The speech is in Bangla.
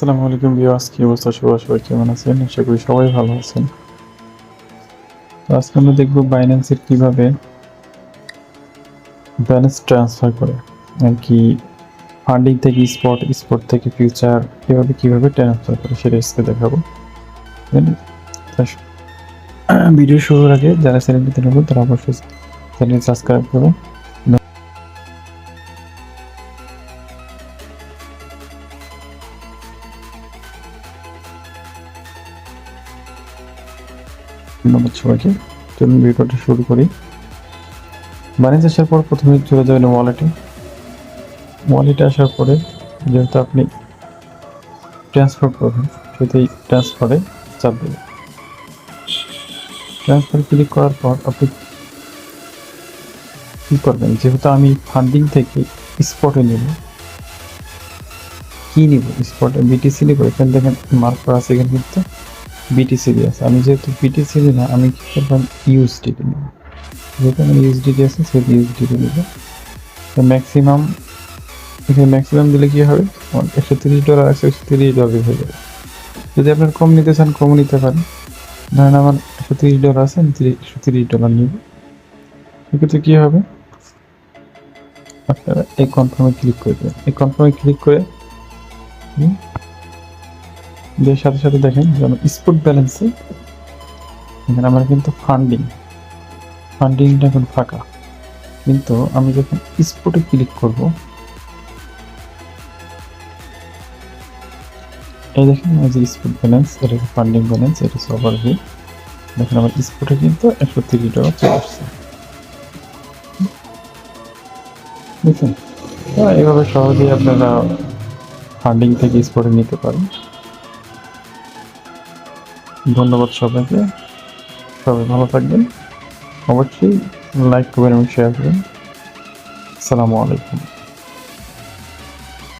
আসসালামু আলাইকুম ভিউয়ার্স, কি অবস্থা সবাই কেমন আছেন? আশা করি সবাই ভালো আছেন। তো আজকে আমরা দেখব বাইন্যান্সের কিভাবে ব্যালেন্স ট্রান্সফার করে, আর কি ফান্ডিং থেকে স্পট থেকে ফিউচার কিভাবে ট্রান্সফার করে সেটা আজকে দেখাবো। ভিডিও শুরুর আগে যারা চ্যানেলটিতে নতুন তারা অবশ্যই চ্যানেল সাবস্ক্রাইব করবেন। ধন্যবাদ সবাইকে। চলুন ভিডিওটা শুরু করি। বাইন্যান্স আসার পর প্রথমে চলে যাবেন ওয়ালেটে আসার পরে যেহেতু আপনি ট্রান্সফার করবেন সেটাই ট্রান্সফারে চাপ দেবেন। ট্রান্সফার ক্লিক করার পর আপনি কী করবেন, যেহেতু আমি ফান্ডিং থেকে স্পটে নেব, কী নিব স্পটে বিটিসি নেব। এখানে দেখেন মার্ক করা আছে, এখানে কিন্তু বিটিসি দিয়ে আছে। আমি যেহেতু বিটিসি দিই না, আমি কী করলাম ইউএসডিটি নেব। যেহেতু আমার ইউএসডিটি আছে সেহেতু ইউএসডিটি নেব। তো ম্যাক্সিমাম দিলে কী হবে, $130 আছে, $130 হয়ে যাবে। যদি আপনার কম নিতে চান কম নিতে পারেন। ধরেন আমার $130 আছে, আমি $130 নিব। সেক্ষেত্রে কী হবে, আপনারা এই কনফার্মে ক্লিক করে দেবেন। এই কনফার্মে ক্লিক করে এর সাথে সাথে দেখেন যে আমার স্পট ব্যালেন্সে এখানে আমার কিন্তু ফান্ডিংটা এখন ফাঁকা। কিন্তু আমি যখন স্পটে ক্লিক করব, এই দেখেন এই যে স্পট ব্যালেন্স, এটা হচ্ছে ফান্ডিং ব্যালেন্স, এটা হচ্ছে ওভারভিউ। দেখেন আমার স্পটে কিন্তু $130 চলে আসছে। বুঝছেন? তো এইভাবে সহজেই আপনারা ফান্ডিং থেকে স্পটে নিতে পারেন। ধন্যবাদ সবাইকে, সবাই ভালো থাকবেন। অবশ্যই লাইক করবেন এবং শেয়ার করবেন। আসসালামু আলাইকুম।